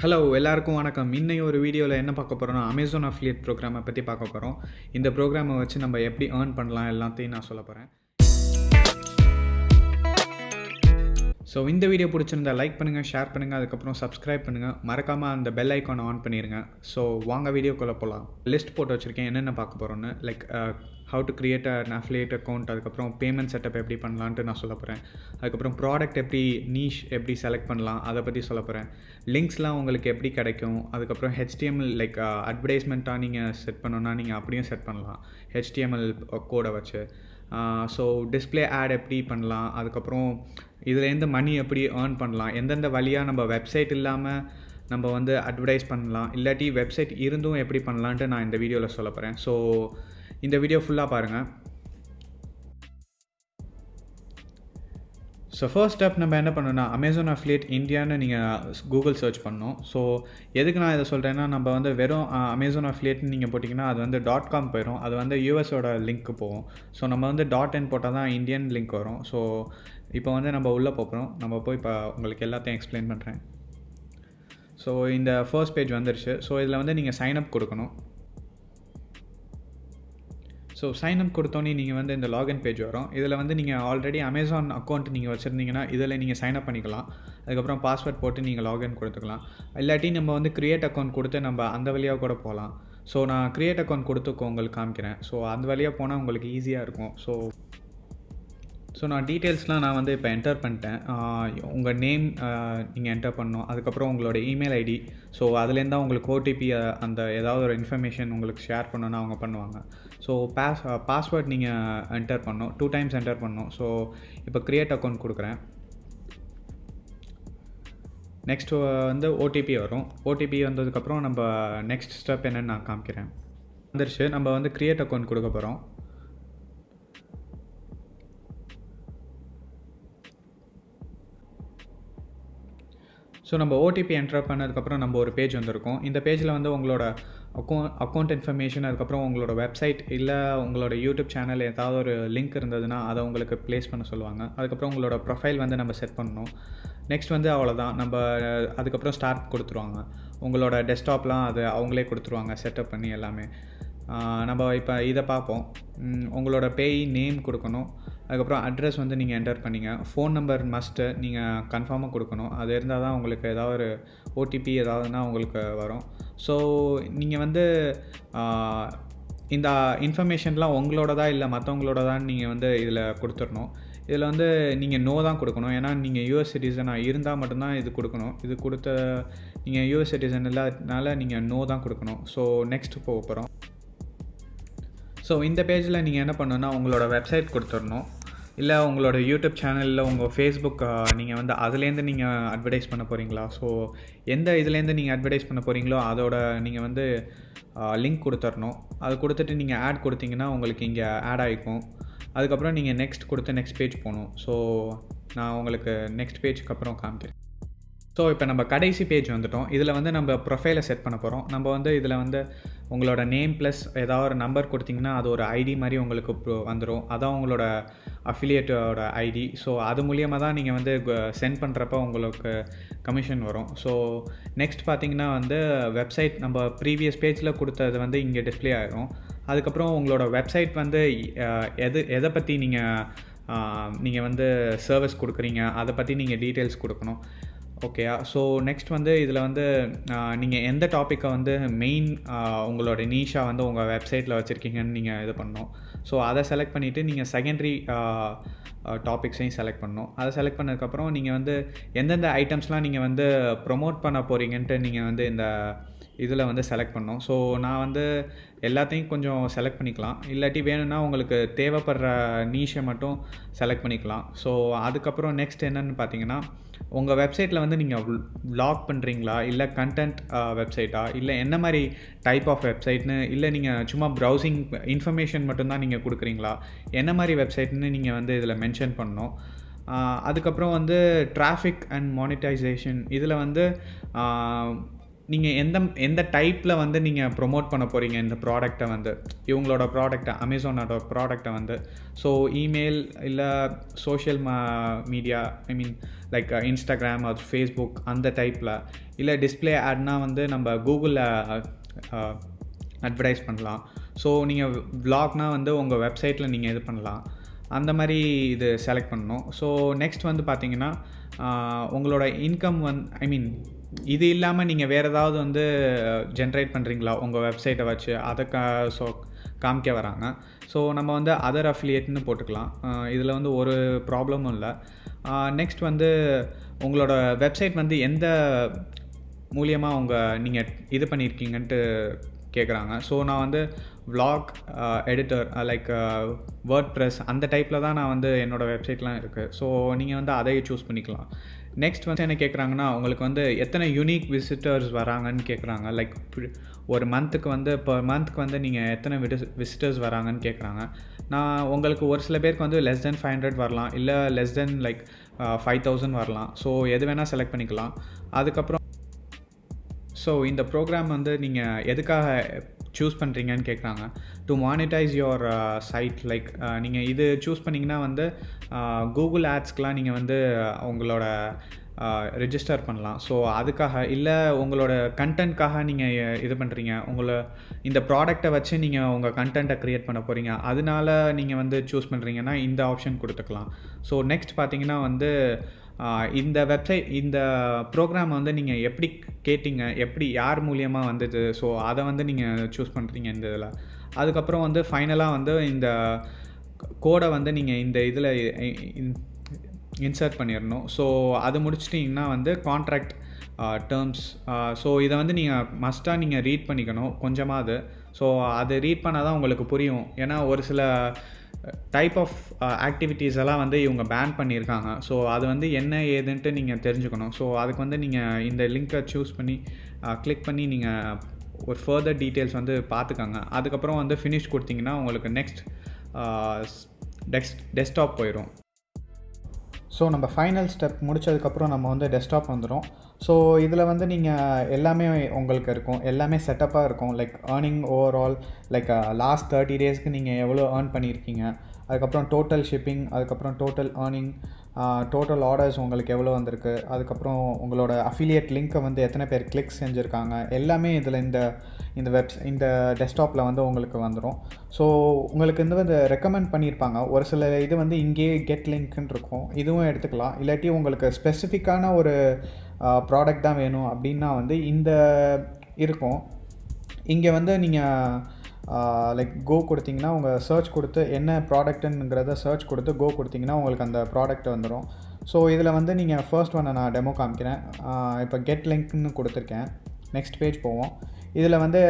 Hello எல்லாருக்கும் வணக்கம். இன்னைக்கு ஒரு வீடியோவில் என்ன பார்க்க போகிறோம்னா அமேசான் அஃபிலியேட் ப்ரோக்ராமை பற்றி பார்க்க போகிறோம். இந்த ப்ரோக்ராமை வச்சு நம்ம எப்படி ஏர்ன் பண்ணலாம் எல்லாத்தையும் நான் சொல்ல போகிறேன். ஸோ இந்த வீடியோ பிடிச்சிருந்தா லைக் பண்ணுங்கள், ஷேர் பண்ணுங்கள், அதுக்கப்புறம் சப்ஸ்கிரைப் பண்ணுங்கள். மறக்காமல் அந்த பெல் ஐக்கானை ஆன் பண்ணிடுங்க. ஸோ வாங்க வீடியோக்குள்ளே போகலாம். லிஸ்ட் போட்டு வச்சுருக்கேன் என்னென்ன பார்க்க போகிறோன்னு. Like how to create an affiliate account, அதுக்கப்புறம் பேமெண்ட் செட்டப் எப்படி பண்ணலான்ட்டு நான் சொல்ல போகிறேன். அதுக்கப்புறம் ப்ராடக்ட் எப்படி நீஷ் எப்படி செலக்ட் பண்ணலாம் அதை பற்றி சொல்ல போகிறேன். லிங்க்ஸ்லாம் உங்களுக்கு எப்படி கிடைக்கும், அதுக்கப்புறம் HTML லைக் அட்வர்டைஸ்மெண்ட்டாக நீங்கள் செட் பண்ணணுன்னா நீங்கள் அப்படியும் செட் பண்ணலாம் HTML கோடை வச்சு. ஸோ டிஸ்பிளே ஆட் எப்படி பண்ணலாம், அதுக்கப்புறம் இதுலேருந்து மணி எப்படி ஏர்ன் பண்ணலாம், எந்தெந்த வழியாக நம்ம வெப்சைட் இல்லாமல் நம்ம வந்து அட்வர்டைஸ் பண்ணலாம், இல்லாட்டி வெப்சைட் இருந்தும் எப்படி பண்ணலான்ட்டு நான் இந்த வீடியோவில் சொல்ல போகிறேன். ஸோ இந்த வீடியோ ஃபுல்லாக பாருங்கள். ஸோ ஃபர்ஸ்ட் ஸ்டெப் நம்ம என்ன பண்ணணும்னா அமேசான் அஃபிலியேட் இந்தியான்னு நீங்கள் கூகுள் சர்ச் பண்ணணும். ஸோ எதுக்கு நான் இதை சொல்கிறேன்னா, நம்ம வந்து வெறும் அமேசான் அஃபிலியேட்னு நீங்கள் போட்டிங்கன்னா அது வந்து .com போயிடும். அது வந்து யூஎஸோட லிங்க்கு போகும். ஸோ நம்ம வந்து .in போட்டால் தான் இந்தியன் லிங்க் வரும். ஸோ இப்போ வந்து நம்ம உள்ளே போகிறோம். நம்ம போய் இப்போ உங்களுக்கு எல்லாத்தையும் எக்ஸ்பிளைன் பண்ணுறேன். ஸோ இந்த ஃபர்ஸ்ட் பேஜ் வந்துருச்சு. ஸோ இதில் வந்து நீங்கள் சைன்அப் கொடுக்கணும். ஸோ சைன்அப் கொடுத்தோன்னே நீங்கள் வந்து இந்த லாகின் பேஜ் வரும். இதில் வந்து நீங்கள் ஆல்ரெடி அமேசான் அக்கௌண்ட் நீங்கள் வச்சுருந்தீங்கன்னா இதில் நீங்கள் சைன்அப் பண்ணிக்கலாம். அதுக்கப்புறம் பாஸ்வேர்ட் போட்டு நீங்கள் லாகின் கொடுத்துக்கலாம். இல்லாட்டி நம்ம வந்து க்ரியேட் அக்கௌண்ட் கொடுத்து நம்ம அந்த வழியாக கூட போகலாம். ஸோ நான் க்ரியேட் அக்கௌண்ட் கொடுத்து உங்களுக்கு காமிக்கிறேன். ஸோ அந்த வழியாக போனால் உங்களுக்கு ஈஸியாக இருக்கும். ஸோ நான் டீட்டெயில்ஸ்லாம் நான் வந்து இப்போ என்டர் பண்ணிட்டேன். உங்கள் நேம் நீங்கள் என்டர் பண்ணணும். அதுக்கப்புறம் உங்களோட இமெயில் ஐடி. ஸோ அதுலேருந்து தான் உங்களுக்கு ஓடிபி அந்த ஏதாவது ஒரு இன்ஃபர்மேஷன் உங்களுக்கு ஷேர் பண்ணணுன்னா அவங்க பண்ணுவாங்க. ஸோ பாஸ்வேர்ட் நீங்கள் என்டர் பண்ணணும். 2 times என்டர் பண்ணணும். ஸோ இப்போ க்ரியேட் அக்கௌண்ட் கொடுக்குறேன். நெக்ஸ்ட் வந்து ஓடிபி வரும். ஓடிபி வந்ததுக்கப்புறம் நம்ம நெக்ஸ்ட் ஸ்டெப் என்னென்னு நான் காமிக்கிறேன். வந்துருச்சு. நம்ம வந்து க்ரியேட் அக்கௌண்ட் கொடுக்க போகிறோம். ஸோ நம்ம ஓடிபி என்டர் பண்ணதுக்கப்புறம் நம்ம ஒரு பேஜ் வந்திருக்கோம். இந்த பேஜில் வந்து உங்களோட அக்கௌண்ட் இன்ஃபர்மேஷன், அதுக்கப்புறம் உங்களோட வெப்சைட் இல்லை உங்களோட யூடியூப் சேனல் ஏதாவது ஒரு லிங்க் இருந்ததுன்னா அதை உங்களுக்கு ப்ளேஸ் பண்ண சொல்லுவாங்க. அதுக்கப்புறம் உங்களோட ப்ரொஃபைல் வந்து நம்ம செட் பண்ணணும். நெக்ஸ்ட் வந்து அவ்வளோதான். நம்ம அதுக்கப்புறம் ஸ்டார்ட் கொடுத்துருவாங்க. உங்களோட டெஸ்க்டாப்லாம் அது அவங்களே கொடுத்துருவாங்க செட்டப் பண்ணி எல்லாமே. நம்ம இப்போ இதை பார்ப்போம். உங்களோட பேய் நேம் கொடுக்கணும். அதுக்கப்புறம் அட்ரஸ் வந்து நீங்கள் என்டர் பண்ணிங்க. ஃபோன் நம்பர் மஸ்ட்டு நீங்கள் கன்ஃபார்மாக கொடுக்கணும். அது இருந்தால் தான் உங்களுக்கு ஏதாவது ஒரு ஓடிபி ஏதாவதுனா உங்களுக்கு வரும். ஸோ நீங்கள் வந்து இந்த இன்ஃபர்மேஷன்லாம் உங்களோடதா இல்லை மற்றவங்களோடதான்னு நீங்கள் வந்து இதில் கொடுத்துடணும். இதில் வந்து நீங்கள் நோ தான் கொடுக்கணும். ஏன்னா நீங்கள் யூஎஸ் சிட்டிசனாக இருந்தால் மட்டும்தான் இது கொடுக்கணும். இது கொடுத்த நீங்கள் யூஎஸ் சிட்டிசன் இல்லாதனால நீங்கள் நோ தான் கொடுக்கணும். ஸோ நெக்ஸ்ட் போக போகிறோம். ஸோ இந்த பேஜில் நீங்கள் என்ன பண்ணணுன்னா உங்களோட வெப்சைட் கொடுத்துடணும். இல்லை உங்களோட யூடியூப் சேனலில் உங்கள் ஃபேஸ்புக் நீங்கள் வந்து அதுலேருந்து நீங்கள் அட்வர்டைஸ் பண்ண போகிறீங்களா? ஸோ எந்த இதுலேருந்து நீங்கள் அட்வர்டைஸ் பண்ண போகிறீங்களோ அதோட நீங்கள் வந்து லிங்க் கொடுத்துடணும். அது கொடுத்துட்டு நீங்கள் ஆட் கொடுத்தீங்கன்னா உங்களுக்கு இங்கே ஆட் ஆகிக்கும். அதுக்கப்புறம் நீங்கள் நெக்ஸ்ட் கொடுத்து நெக்ஸ்ட் பேஜ் போகணும். ஸோ நான் உங்களுக்கு நெக்ஸ்ட் பேஜுக்கு அப்புறம் காமிக்கிறேன். ஸோ இப்போ நம்ம கடைசி பேஜ் வந்துட்டோம். இதில் வந்து நம்ம ப்ரொஃபைலை செட் பண்ண போகிறோம். நம்ம வந்து இதில் வந்து உங்களோட நேம் ப்ளஸ் ஏதாவது ஒரு நம்பர் கொடுத்திங்கன்னா அது ஒரு ஐடி மாதிரி உங்களுக்கு வந்துடும். அதான் உங்களோட அஃபிலியேட்டோட ஐடி. ஸோ அது மூலியமாக தான் நீங்கள் வந்து சென்ட் பண்ணுறப்ப உங்களுக்கு கமிஷன் வரும். ஸோ நெக்ஸ்ட் பார்த்திங்கன்னா வந்து வெப்சைட் நம்ம ப்ரீவியஸ் பேஜில் கொடுத்தது வந்து இங்கே டிஸ்பிளே ஆகிடும். அதுக்கப்புறம் உங்களோட வெப்சைட் வந்து எதை பற்றி நீங்கள் வந்து சர்வீஸ் கொடுக்குறீங்க அதை பற்றி நீங்கள் டீட்டெயில்ஸ் கொடுக்கணும். ஓகேயா? ஸோ நெக்ஸ்ட் வந்து இதில் வந்து நீங்கள் எந்த டாப்பிக்கை வந்து மெயின் உங்களோட நீஷாக வந்து உங்கள் வெப்சைட்டில் வச்சுருக்கீங்கன்னு நீங்கள் இது பண்ணணும். ஸோ அதை செலக்ட் பண்ணிவிட்டு நீங்கள் செகண்டரி டாபிக்ஸையும் செலக்ட் பண்ணணும். அதை செலக்ட் பண்ணதுக்கப்புறம் நீங்கள் வந்து எந்தெந்த ஐட்டம்ஸ்லாம் நீங்கள் வந்து ப்ரொமோட் பண்ண போகிறீங்கன்ட்டு நீங்கள் வந்து இந்த இதில் வந்து செலக்ட் பண்ணணும். ஸோ நான் வந்து எல்லாத்தையும் கொஞ்சம் செலக்ட் பண்ணிக்கலாம். இல்லாட்டி வேணும்னா உங்களுக்கு தேவைப்படுற நீஷை மட்டும் செலக்ட் பண்ணிக்கலாம். ஸோ அதுக்கப்புறம் நெக்ஸ்ட் என்னென்னு பார்த்தீங்கன்னா, உங்கள் வெப்சைட்டில் வந்து நீங்கள் வ்ளாக் பண்ணுறீங்களா, இல்லை கண்டென்ட் வெப்சைட்டா, இல்லை என்ன மாதிரி டைப் ஆஃப் வெப்சைட்னு, இல்லை நீங்கள் சும்மா ப்ரௌசிங் இன்ஃபர்மேஷன் மட்டும்தான் நீங்கள் கொடுக்குறீங்களா, என்ன மாதிரி வெப்சைட்னு நீங்கள் வந்து இதில் மென்ஷன் பண்ணணும். அதுக்கப்புறம் வந்து டிராஃபிக் அண்ட் மானிட்டைசேஷன். இதில் வந்து நீங்கள் எந்த டைப்பில் வந்து நீங்கள் ப்ரொமோட் பண்ண போகிறீங்க இந்த ப்ராடக்டை வந்து, இவங்களோட ப்ராடக்டை, அமேசானோட ப்ராடக்டை வந்து. ஸோ இமெயில் இல்லை சோஷியல் மீடியா, ஐ மீன் லைக் இன்ஸ்டாகிராம் அது ஃபேஸ்புக் அந்த டைப்பில், இல்லை டிஸ்பிளே ஆட்னால் வந்து நம்ம கூகுளில் அட்வர்டைஸ் பண்ணலாம். ஸோ நீங்கள் விளாக்னால் வந்து உங்கள் வெப்சைட்டில் நீங்கள் இது பண்ணலாம். அந்த மாதிரி இது செலக்ட் பண்ணணும். ஸோ நெக்ஸ்ட் வந்து பார்த்தீங்கன்னா உங்களோட இன்கம் ஐ மீன் இது இல்லாமல் நீங்கள் வேறு ஏதாவது வந்து ஜென்ரேட் பண்ணுறீங்களா உங்கள் வெப்சைட்டை வச்சு, அதை காமிக்க வராங்க. ஸோ நம்ம வந்து அதர் அஃபிலியேட்னு போட்டுக்கலாம். இதில் வந்து ஒரு ப்ராப்ளமும் இல்லை. நெக்ஸ்ட் வந்து உங்களோட வெப்சைட் வந்து எந்த மூலியமாக நீங்கள் இது பண்ணியிருக்கீங்கன்ட்டு கேட்குறாங்க. ஸோ நான் வந்து விளாக் எடிட்டர் லைக் வேர்ட்ப்ரெஸ் அந்த டைப்பில் தான் நான் வந்து என்னோடய வெப்சைட்லாம் இருக்குது. ஸோ நீங்கள் வந்து அதையே சூஸ் பண்ணிக்கலாம். நெக்ஸ்ட் வந்து என்ன கேட்குறாங்கன்னா, உங்களுக்கு வந்து எத்தனை யூனிக் விசிட்டர்ஸ் வராங்கன்னு கேட்குறாங்க. லைக் ஒரு மந்த்துக்கு வந்து மந்த்துக்கு வந்து நீங்கள் எத்தனை விசிட்டர்ஸ் வராங்கன்னு கேட்குறாங்க. நான் உங்களுக்கு ஒரு சில பேருக்கு வந்து லெஸ் தென் 500 வரலாம், இல்லை லெஸ் தென் லைக் 5000 வரலாம். ஸோ எது வேணால் செலக்ட் பண்ணிக்கலாம். அதுக்கப்புறம் ஸோ இந்த ப்ரோக்ராம் வந்து நீங்கள் எதுக்காக சூஸ் பண்ணுறீங்கன்னு கேட்குறாங்க. To monetize your site. Like நீங்கள் இது சூஸ் பண்ணிங்கன்னா வந்து கூகுள் ஆட்ஸ்க்கெலாம் நீங்கள் வந்து உங்களோட ரிஜிஸ்டர் பண்ணலாம். ஸோ அதுக்காக, இல்லை உங்களோட கண்டென்ட்காக நீங்கள் இது பண்ணுறீங்க, இந்த ப்ராடக்டை வச்சு நீங்கள் உங்கள் கண்டென்ட்டை க்ரியேட் பண்ண போகிறீங்க, அதனால நீங்கள் வந்து சூஸ் பண்ணுறீங்கன்னா இந்த ஆப்ஷன் கொடுத்துக்கலாம். ஸோ நெக்ஸ்ட் பார்த்தீங்கன்னா வந்து இந்த ப்ரோக்ராம் வந்து நீங்கள் எப்படி கேட்டிங்க, எப்படி யார் மூலியமாக வந்தது, ஸோ அதை வந்து நீங்கள் சூஸ் பண்ணுறீங்க இந்த இதில். அதுக்கப்புறம் வந்து ஃபைனலாக வந்து இந்த கோடை வந்து நீங்கள் இந்த இதில் இன்சர்ட் பண்ணிடணும். ஸோ அது முடிச்சிட்டிங்கன்னா வந்து கான்ட்ராக்ட் டேர்ம்ஸ். ஸோ இதை வந்து நீங்கள் மஸ்ட்டாக நீங்கள் ரீட் பண்ணிக்கணும் கொஞ்சமாவது. ஸோ அதை ரீட் பண்ணால் தான் உங்களுக்கு புரியும். ஏன்னா ஒரு சில டைப் ஆஃப் ஆக்டிவிட்டீஸ் எல்லாம் வந்து இவங்க பேன் பண்ணியிருக்காங்க. ஸோ அது வந்து என்ன ஏதுன்ட்டு நீங்கள் தெரிஞ்சுக்கணும். ஸோ அதுக்கு வந்து நீங்கள் இந்த லிங்க்கை சூஸ் பண்ணி கிளிக் பண்ணி நீங்கள் ஒரு ஃபர்தர் டீட்டெயில்ஸ் வந்து பார்த்துக்கோங்க. அதுக்கப்புறம் வந்து ஃபினிஷ் கொடுத்தீங்கன்னா உங்களுக்கு நெக்ஸ்ட் டெஸ்க்டாப் போயிடும். ஸோ நம்ம ஃபைனல் ஸ்டெப் முடித்ததுக்கப்புறம் நம்ம வந்து டெஸ்க்டாப் வந்துடும். ஸோ இதில் வந்து நீங்கள் எல்லாமே உங்களுக்கு இருக்கும், எல்லாமே செட்டப்பாக இருக்கும். Like earning overall, like last 30 டேஸ்க்கு நீங்கள் எவ்வளோ ஏர்ன் பண்ணியிருக்கீங்க, அதுக்கப்புறம் டோட்டல் ஷிப்பிங், அதுக்கப்புறம் டோட்டல் ஏர்னிங், டோட்டல் ஆர்டர்ஸ் உங்களுக்கு எவ்வளோ வந்திருக்கு, அதுக்கப்புறம் உங்களோட அஃபிலியேட் லிங்க்கை வந்து எத்தனை பேர் கிளிக் செஞ்சுருக்காங்க, எல்லாமே இதில் இந்த டெஸ்க்டாப்பில் வந்து உங்களுக்கு வந்துடும். ஸோ உங்களுக்கு வந்து ரெக்கமெண்ட் பண்ணியிருப்பாங்க. ஒரு சில இது வந்து இங்கேயே கெட் லிங்க்னு இருக்கும், இதுவும் எடுத்துக்கலாம். இல்லாட்டி உங்களுக்கு ஸ்பெசிஃபிக்கான ஒரு ப்ராடக்ட் தான் வேணும் அப்படின்னா வந்து இந்த இருக்கும். இங்கே வந்து நீங்கள் லைக் கோ கொடுத்தீங்கன்னா, உங்கள் சர்ச் கொடுத்து என்ன ப்ராடக்ட்டுங்கிறத சர்ச் கொடுத்து கோ கொடுத்தீங்கன்னா உங்களுக்கு அந்த ப்ராடக்ட் வந்துடும். ஸோ இதில் வந்து நீங்கள் ஃபர்ஸ்ட் ஒன்று நான் டெமோ காமிக்கிறேன். இப்போ கெட் லிங்க்னு கொடுத்துருக்கேன். நெக்ஸ்ட் பேஜ் போவோம். இதில் வந்து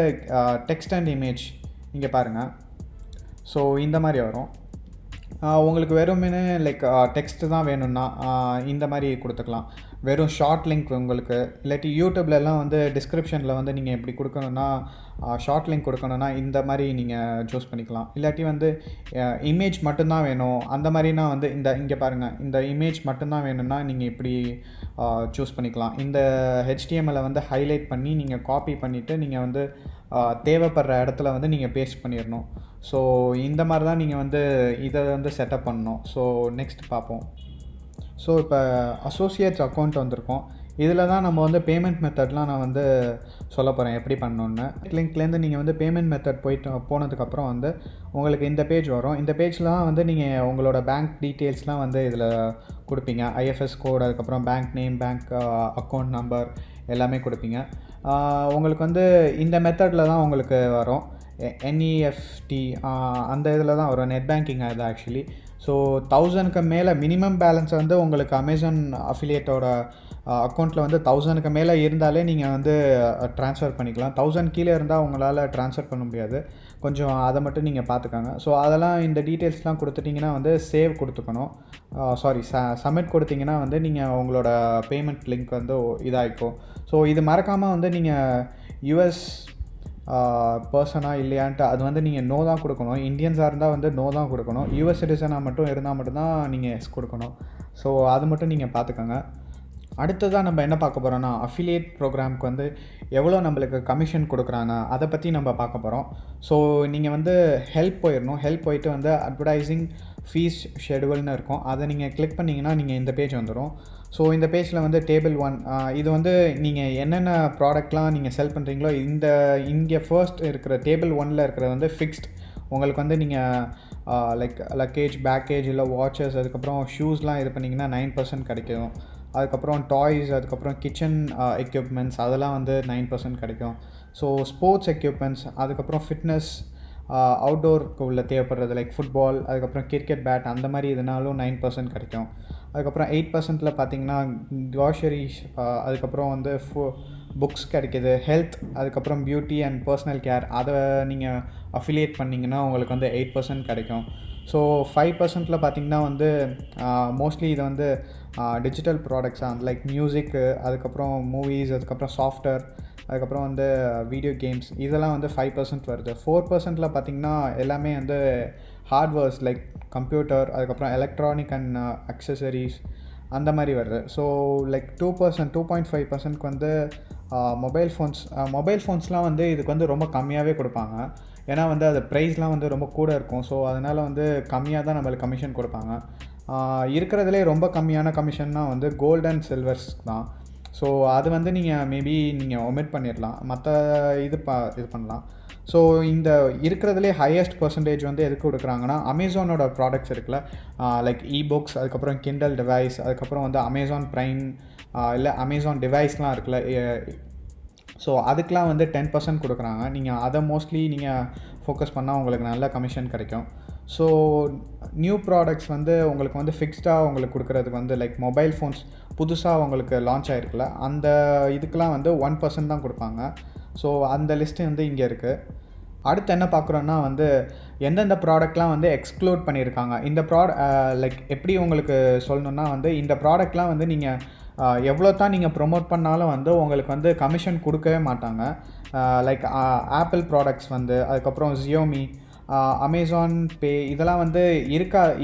டெக்ஸ்ட் அண்ட் இமேஜ் இங்கே பாருங்கள். ஸோ இந்த மாதிரி வரும். உங்களுக்கு வெறுமனே லைக் டெக்ஸ்ட்டு தான் வேணும்னா இந்த மாதிரி கொடுத்துக்கலாம். வெறும் ஷார்ட் லிங்க் உங்களுக்கு, இல்லாட்டி யூடியூப்லலாம் வந்து டிஸ்கிரிப்ஷனில் வந்து நீங்கள் எப்படி கொடுக்கணுன்னா ஷார்ட் லிங்க் கொடுக்கணுன்னா இந்த மாதிரி நீங்கள் சூஸ் பண்ணிக்கலாம். இல்லாட்டி வந்து இமேஜ் மட்டும்தான் வேணும் அந்த மாதிரினா வந்து இங்கே பாருங்கள், இந்த இமேஜ் மட்டும்தான் வேணும்னா நீங்கள் இப்படி சூஸ் பண்ணிக்கலாம். இந்த HTML வந்து ஹைலைட் பண்ணி நீங்கள் காப்பி பண்ணிவிட்டு நீங்கள் வந்து தேவைப்படுற இடத்துல வந்து நீங்கள் பேஸ்ட் பண்ணிடணும். ஸோ இந்த மாதிரி தான் நீங்கள் வந்து இதை வந்து செட்டப் பண்ணணும். ஸோ நெக்ஸ்ட் பார்ப்போம். ஸோ இப்போ அசோசியேட்ஸ் அக்கௌண்ட் வந்திருக்கோம். இதில் தான் நம்ம வந்து பேமெண்ட் மெத்தட்லாம் நான் வந்து சொல்ல போகிறேன் எப்படி பண்ணணுன்னு. லிங்க்லேருந்து நீங்கள் வந்து பேமெண்ட் மெத்தட் போனதுக்கப்புறம் வந்து உங்களுக்கு இந்த பேஜ் வரும். இந்த பேஜ்லாம் வந்து நீங்கள் உங்களோட பேங்க் டீட்டெயில்ஸ்லாம் வந்து இதில் கொடுப்பீங்க. IFS கோட், அதுக்கப்புறம் bank name, bank account number எல்லாமே கொடுப்பீங்க. உங்களுக்கு வந்து இந்த மெத்தடில் தான் உங்களுக்கு வரும். NEFT அந்த இதில் தான் வரும். நெட் பேங்கிங் அது ஆக்சுவலி. ஸோ 1000க்கு மேலே மினிமம் பேலன்ஸ் வந்து உங்களுக்கு அமேசான் அஃபிலியேட்டோட அக்கௌண்ட்டில் வந்து 1000க்கு மேலே இருந்தாலே நீங்கள் வந்து ட்ரான்ஸ்ஃபர் பண்ணிக்கலாம். 1000 கீழே இருந்தால் உங்களால் ட்ரான்ஸ்ஃபர் பண்ண முடியாது. கொஞ்சம் அதை மட்டும் நீங்கள் பார்த்துக்கோங்க. ஸோ அதெல்லாம் இந்த டீட்டெயில்ஸ்லாம் கொடுத்துட்டிங்கன்னா வந்து சேவ் கொடுத்துக்கணும். சப்மிட் கொடுத்தீங்கன்னா வந்து நீங்கள் உங்களோட பேமெண்ட் லிங்க் வந்து இதாகிக்கும். ஸோ இது மறக்காமல் வந்து நீங்கள் US பர்சனாக இல்லையான்ட்டு அது வந்து நீங்கள் நோ தான் கொடுக்கணும். இந்தியன்ஸாக இருந்தால் வந்து நோ தான் கொடுக்கணும். US சிட்டிசனாக மட்டும் இருந்தால் மட்டும்தான் நீங்கள் எஸ் கொடுக்கணும். ஸோ அது மட்டும் நீங்கள் பார்த்துக்கோங்க. அடுத்ததாக நம்ம என்ன பார்க்க போகிறோன்னா, அஃபிலியேட் ப்ரோக்ராம்க்கு வந்து எவ்வளோ நம்மளுக்கு கமிஷன் கொடுக்குறாங்க அதை பற்றி நம்ம பார்க்க போகிறோம். ஸோ நீங்கள் வந்து ஹெல்ப் போயிடணும். ஹெல்ப் போயிட்டு வந்து அட்வர்டைஸிங் ஃபீஸ் ஷெடியூல்னு இருக்கும். அதை நீங்கள் கிளிக் பண்ணிங்கன்னா நீங்கள் இந்த பேஜ் வந்துடும். ஸோ இந்த பேஜில் வந்து டேபிள் 1 இது வந்து நீங்கள் என்னென்ன ப்ராடக்ட்லாம் நீங்கள் செல் பண்ணுறீங்களோ இங்கே ஃபர்ஸ்ட் இருக்கிற டேபிள் 1ல் இருக்கிறது வந்து ஃபிக்ஸ்ட். உங்களுக்கு வந்து நீங்கள் லைக் லக்கேஜ், பேக்கேஜ் இல்லை வாட்சஸ், அதுக்கப்புறம் ஷூஸ்லாம் இது பண்ணிங்கன்னா 9% கிடைக்கும். அதுக்கப்புறம் டாய்ஸ், அதுக்கப்புறம் கிச்சன் எக்யூப்மெண்ட்ஸ் அதெல்லாம் வந்து 9% கிடைக்கும். ஸோ ஸ்போர்ட்ஸ் எக்யூப்மெண்ட்ஸ், அதுக்கப்புறம் ஃபிட்னஸ், அவுட்டோருக்கு உள்ள தேவைப்படுறது லைக் ஃபுட்பால், அதுக்கப்புறம் கிரிக்கெட் பேட் அந்த மாதிரி இதனாலும் 9% கிடைக்கும். அதுக்கப்புறம் 8%ல் பார்த்தீங்கன்னா க்ராசரிஸ், அதுக்கப்புறம் வந்து புக்ஸ் கிடைக்கிது, ஹெல்த், அதுக்கப்புறம் பியூட்டி அண்ட் பர்சனல் கேர் அதை நீங்கள் அஃபிலியேட் பண்ணிங்கன்னா உங்களுக்கு வந்து 8% கிடைக்கும். ஸோ 5%ல் பார்த்திங்கன்னா வந்து மோஸ்ட்லி இதை வந்து டிஜிட்டல் ப்ராடக்ட்ஸாக லைக் மியூசிக்கு, அதுக்கப்புறம் மூவிஸ், அதுக்கப்புறம் சாஃப்ட்வேர், அதுக்கப்புறம் வந்து வீடியோ கேம்ஸ் இதெல்லாம் வந்து 5% வருது. 4%ல் பார்த்திங்கன்னா எல்லாமே வந்து ஹார்ட்வேர்ஸ் லைக் கம்ப்யூட்டர், அதுக்கப்புறம் எலக்ட்ரானிக் அண்ட் அக்சசரிஸ் அந்த மாதிரி வருது. ஸோ லைக் 2.5%க்கு வந்து மொபைல் ஃபோன்ஸ்லாம் வந்து இதுக்கு வந்து ரொம்ப கம்மியாகவே கொடுப்பாங்க. ஏன்னா வந்து அது ப்ரைஸ்லாம் வந்து ரொம்ப கூட இருக்கும். ஸோ அதனால் வந்து கம்மியாக தான் நம்மளுக்கு கமிஷன் கொடுப்பாங்க. இருக்கிறதுலே ரொம்ப கம்மியான கமிஷன்னா வந்து கோல்டு அண்ட் சில்வர்ஸ் தான். ஸோ அது வந்து மேபி நீங்கள் ஒமிட் பண்ணிடலாம், மற்ற இது பண்ணலாம். ஸோ இந்த இருக்கிறதுலே ஹையஸ்ட் பர்சன்டேஜ் வந்து எதுக்கு கொடுக்குறாங்கன்னா அமேசானோட ப்ராடக்ட்ஸ் இருக்குல்ல, லைக் இபுக்ஸ், அதுக்கப்புறம் கிண்டல் டிவைஸ், அதுக்கப்புறம் வந்து அமேசான் ப்ரைம் இல்லை அமேசான் டிவைஸ்லாம் இருக்குல்ல, ஸோ அதுக்கெலாம் வந்து 10% கொடுக்குறாங்க. நீங்கள் அதை மோஸ்ட்லி நீங்கள் ஃபோக்கஸ் பண்ணால் உங்களுக்கு நல்ல கமிஷன் கிடைக்கும். ஸோ நியூ ப்ராடக்ட்ஸ் வந்து உங்களுக்கு வந்து ஃபிக்ஸ்டாக உங்களுக்கு கொடுக்குறதுக்கு வந்து லைக் மொபைல் ஃபோன்ஸ் புதுசாக உங்களுக்கு லான்ச் ஆகிருக்குல்ல, அந்த இதுக்கெலாம் வந்து 1% தான் கொடுப்பாங்க. ஸோ அந்த லிஸ்ட்டு வந்து இங்கே இருக்குது. அடுத்து என்ன பார்க்குறோன்னா வந்து எந்தெந்த ப்ராடக்ட்லாம் வந்து எக்ஸ்க்ளூட் பண்ணியிருக்காங்க. இந்த லைக் எப்படி உங்களுக்கு சொல்லணுன்னா வந்து இந்த ப்ராடக்ட்லாம் வந்து நீங்கள் எவ்வளோ தான் நீங்கள் ப்ரொமோட் பண்ணாலும் வந்து உங்களுக்கு வந்து கமிஷன் கொடுக்கவே மாட்டாங்க. லைக் ஆப்பிள் ப்ராடக்ட்ஸ் வந்து, அதுக்கப்புறம் ஜியோமி, அமேசான் பே இதெல்லாம் வந்து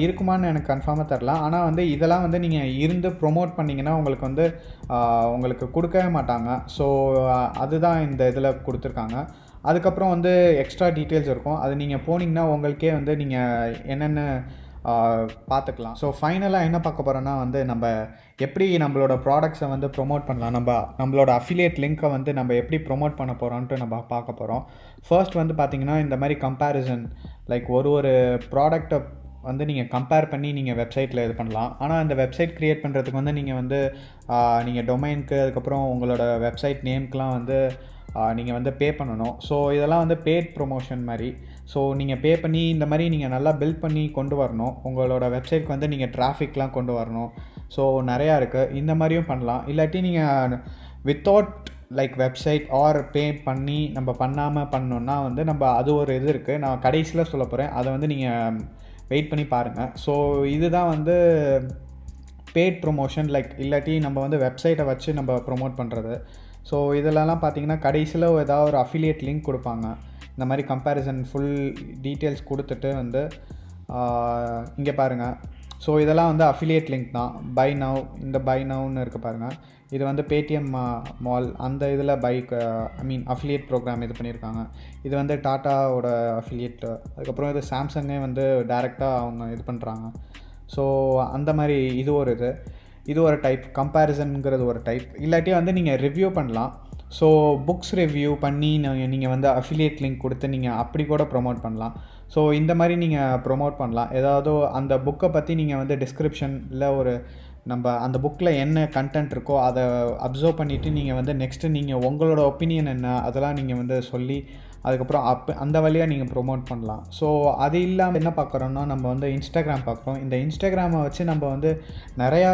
இருக்குமான்னு எனக்கு கன்ஃபார்மாக தெரில. ஆனால் வந்து இதெல்லாம் வந்து நீங்கள் இருந்து ப்ரொமோட் பண்ணிங்கன்னா உங்களுக்கு வந்து உங்களுக்கு கொடுக்கவே மாட்டாங்க. ஸோ அதுதான் இந்த இதில் கொடுத்துருக்காங்க. அதுக்கப்புறம் வந்து எக்ஸ்ட்ரா டீட்டெயில்ஸ் இருக்கும். அது நீங்கள் போனீங்கன்னா உங்களுக்கே வந்து நீங்கள் என்னென்ன பார்த்துக்கலாம். ஸோ ஃபைனலாக என்ன பார்க்க போகிறோன்னா வந்து நம்ம எப்படி நம்மளோட ப்ராடக்ட்ஸை வந்து ப்ரொமோட் பண்ணலாம், நம்மளோட அஃபிலியேட் லிங்க்கை வந்து நம்ம எப்படி ப்ரொமோட் பண்ண போகிறோன்ட்டு நம்ம பார்க்க போகிறோம். ஃபர்ஸ்ட் வந்து பார்த்திங்கன்னா இந்த மாதிரி கம்பேரிசன் லைக் ஒரு ப்ராடக்டை வந்து நீங்கள் கம்பேர் பண்ணி நீங்கள் வெப்சைட்டில் இது பண்ணலாம். ஆனால் இந்த வெப்சைட் க்ரியேட் பண்ணுறதுக்கு வந்து நீங்கள் டொமைனுக்கு, அதுக்கப்புறம் உங்களோட வெப்சைட் நேம்க்கெலாம் வந்து நீங்கள் வந்து பே பண்ணணும். ஸோ இதெல்லாம் வந்து பேட் ப்ரொமோஷன் மாதிரி. ஸோ நீங்கள் பே பண்ணி இந்த மாதிரி நீங்கள் நல்லா பில்ட் பண்ணி கொண்டு வரணும். உங்களோட வெப்சைட்க்கு வந்து நீங்கள் டிராஃபிக்லாம் கொண்டு வரணும். ஸோ நிறையா இருக்குது. இந்த மாதிரியும் பண்ணலாம். இல்லாட்டி நீங்கள் வித்தவுட் லைக் வெப்சைட் ஆர் பே பண்ணி நம்ம பண்ணாமல் பண்ணோன்னா வந்து அது ஒரு இது இருக்குது. நான் கடைசியில் சொல்ல போகிறேன், அதை வந்து நீங்கள் வெயிட் பண்ணி பாருங்கள். ஸோ இதுதான் வந்து பேட் ப்ரொமோஷன், லைக் இல்லாட்டி நம்ம வந்து வெப்சைட்டை வச்சு நம்ம ப்ரொமோட் பண்ணுறது. ஸோ இதிலலாம் பார்த்தீங்கன்னா கடைசியில் ஏதாவது ஒரு அஃபிலியேட் லிங்க் கொடுப்பாங்க. இந்த மாதிரி கம்பேரிசன் ஃபுல் டீட்டெயில்ஸ் கொடுத்துட்டு வந்து இங்கே பாருங்கள். ஸோ இதெல்லாம் வந்து அஃபிலியேட் லிங்க் தான். பை நவ், இந்த பை நவ்னு இருக்குது பாருங்கள். இது வந்து பேடிஎம் மால் அந்த இதில் அஃபிலியேட் ப்ரோக்ராம் இது பண்ணியிருக்காங்க. இது வந்து டாட்டாவோட அஃபிலியேட். அதுக்கப்புறம் இது சாம்சங்கே வந்து டைரெக்டாக அவங்க இது பண்ணுறாங்க. ஸோ அந்த மாதிரி இது ஒரு டைப். கம்பேரிசனுங்கிறது ஒரு டைப். இல்லாட்டி வந்து நீங்கள் ரிவ்யூ பண்ணலாம். ஸோ புக்ஸ் ரிவ்யூ பண்ணி நீங்கள் வந்து அஃபிலியேட் லிங்க் கொடுத்து நீங்கள் அப்படி கூட ப்ரொமோட் பண்ணலாம். ஸோ இந்த மாதிரி நீங்கள் ப்ரொமோட் பண்ணலாம். ஏதாவது அந்த புக்கை பற்றி நீங்கள் வந்து டிஸ்கிரிப்ஷன் இல்லை அந்த புக்கில் என்ன கண்டென்ட் இருக்கோ அதை அப்சர்வ் பண்ணிவிட்டு நீங்கள் வந்து நெக்ஸ்ட்டு நீங்கள் உங்களோட ஒப்பீனியன் என்ன அதெல்லாம் நீங்கள் வந்து சொல்லி அதுக்கப்புறம் அந்த வழியாக நீங்கள் ப்ரொமோட் பண்ணலாம். ஸோ அது இல்லாமல் என்ன பார்க்குறோன்னா நம்ம வந்து இன்ஸ்டாகிராம் பார்க்குறோம். இந்த இன்ஸ்டாகிராமை வச்சு நம்ம வந்து நிறையா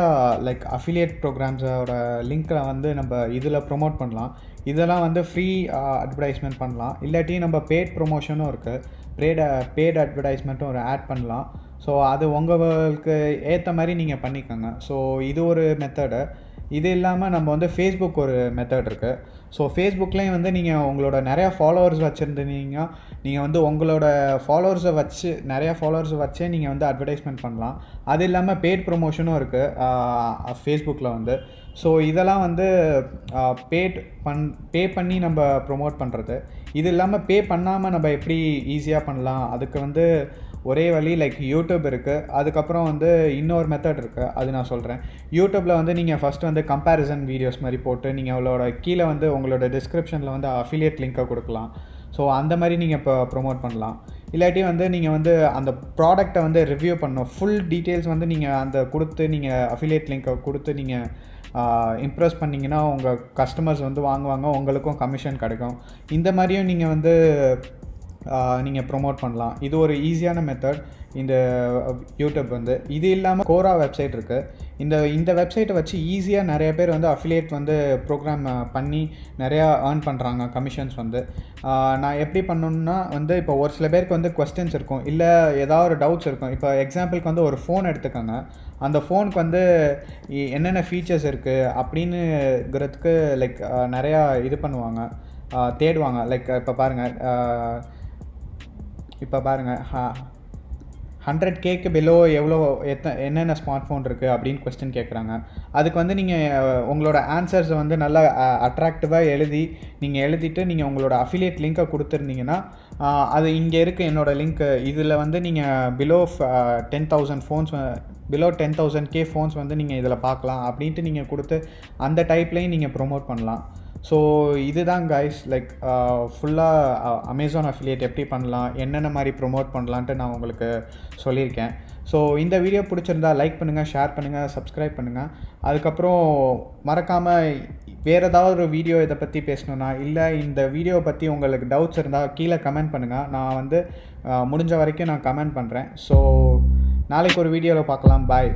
லைக் அஃபிலியேட் ப்ரோக்ராம்ஸோட லிங்க்கில் வந்து நம்ம இதில் ப்ரொமோட் பண்ணலாம். இதெல்லாம் வந்து ஃப்ரீ அட்வர்டைஸ்மெண்ட் பண்ணலாம். இல்லாட்டி நம்ம பேட் ப்ரொமோஷனும் இருக்குது. பேட் அட்வர்டைஸ்மெண்ட்டும் ஒரு ஆட் பண்ணலாம். ஸோ அது உங்களுக்கு ஏற்ற மாதிரி நீங்கள் பண்ணிக்கோங்க. ஸோ இது ஒரு மெத்தடு. இது இல்லாமல் நம்ம வந்து ஃபேஸ்புக் ஒரு மெத்தட் இருக்குது. ஸோ ஃபேஸ்புக்லேயும் வந்து நீங்கள் உங்களோட நிறையா ஃபாலோவர்ஸ் வச்சுருந்தீங்கன்னா நீங்கள் வந்து உங்களோட நிறையா ஃபாலோவர்ஸை வச்சே நீங்கள் வந்து அட்வர்டைஸ்மெண்ட் பண்ணலாம். அது இல்லாமல் பெய்ட் ப்ரொமோஷனும் இருக்குது ஃபேஸ்புக்கில் வந்து. ஸோ இதெல்லாம் வந்து பே பண்ணி நம்ம ப்ரொமோட் பண்ணுறது. இது இல்லாமல் பே பண்ணாமல் நம்ம எப்படி ஈஸியாக பண்ணலாம், அதுக்கு வந்து ஒரே வழி லைக் யூடியூப் இருக்குது. அதுக்கப்புறம் வந்து இன்னொரு மெத்தட் இருக்குது, அது நான் சொல்கிறேன். யூடியூப்பில் வந்து நீங்கள் ஃபஸ்ட்டு வந்து கம்பேரிசன் வீடியோஸ் மாதிரி போட்டு நீங்கள் அவளோட கீழே வந்து உங்களோட டிஸ்கிரிப்ஷனில் வந்து அஃபிலியேட் லிங்க்கை கொடுக்கலாம். ஸோ அந்த மாதிரி நீங்கள் இப்போ ப்ரொமோட் பண்ணலாம். இல்லாட்டி வந்து நீங்கள் வந்து அந்த ப்ராடக்டை வந்து ரிவ்யூ பண்ணணும். ஃபுல் டீட்டெயில்ஸ் வந்து நீங்கள் அந்த கொடுத்து நீங்கள் அஃபிலியேட் லிங்க்கை கொடுத்து நீங்கள் இம்ப்ரெஸ் பண்ணிங்கன்னா உங்கள் கஸ்டமர்ஸ் வந்து வாங்குவாங்க, உங்களுக்கும் கமிஷன் கிடைக்கும். இந்த மாதிரியும் நீங்கள் வந்து நீங்கள் ப்ரொமோட் பண்ணலாம். இது ஒரு ஈஸியான மெத்தட் இந்த யூடியூப் வந்து. இது இல்லாமல் கோரா வெப்சைட் இருக்குது. இந்த வெப்சைட்டை வச்சு ஈஸியாக நிறைய பேர் வந்து அஃபிலியேட் வந்து ப்ரோக்ராம் பண்ணி நிறையா ஏர்ன் பண்ணுறாங்க கமிஷன்ஸ் வந்து. நான் எப்படி பண்ணணுன்னா வந்து இப்போ ஒரு சில பேருக்கு வந்து கொஸ்டின்ஸ் இருக்கும், இல்லை ஏதாவது ஒரு டவுட்ஸ் இருக்கும். இப்போ எக்ஸாம்பிளுக்கு வந்து ஒரு ஃபோன் எடுத்துக்கோங்க. அந்த ஃபோனுக்கு வந்து என்னென்ன ஃபீச்சர்ஸ் இருக்குது அப்படின்னுங்கிறதுக்கு லைக் நிறையா இது பண்ணுவாங்க, தேடுவாங்க. லைக் இப்போ பாருங்கள் 100K பிலோ என்னென்ன ஸ்மார்ட் ஃபோன் இருக்குது அப்படின்னு கொஸ்டின் கேட்குறாங்க. அதுக்கு வந்து நீங்கள் உங்களோட ஆன்சர்ஸை வந்து நல்லா அட்ராக்டிவாக எழுதிட்டு நீங்கள் உங்களோட அஃபிலியேட் லிங்க்கை கொடுத்துருந்தீங்கன்னா அது இங்கே இருக்குது என்னோடய லிங்க்கு. இதில் வந்து நீங்கள் பிலோ 10,000K ஃபோன்ஸ் வந்து நீங்கள் இதில் பார்க்கலாம் அப்படின்ட்டு நீங்கள் கொடுத்து அந்த டைப்லேயும் நீங்கள் ப்ரொமோட் பண்ணலாம். ஸோ இதுதான் கைஸ், லைக் ஃபுல்லாக அமேசான் அஃபிலியேட் எப்படி பண்ணலாம், என்னென்ன மாதிரி ப்ரொமோட் பண்ணலான்ட்டு நான் உங்களுக்கு சொல்லியிருக்கேன். ஸோ இந்த வீடியோ பிடிச்சிருந்தா லைக் பண்ணுங்கள், ஷேர் பண்ணுங்கள், சப்ஸ்கிரைப் பண்ணுங்கள். அதுக்கப்புறம் மறக்காமல் வேறு ஏதாவது ஒரு வீடியோ இதை பற்றி பேசணுன்னா, இல்லை இந்த வீடியோவை பற்றி உங்களுக்கு டவுட்ஸ் இருந்தால் கீழே கமெண்ட் பண்ணுங்கள். நான் வந்து முடிஞ்ச வரைக்கும் நான் கமெண்ட் பண்ணுறேன். ஸோ நாளைக்கு ஒரு வீடியோவில் பார்க்கலாம். பாய்.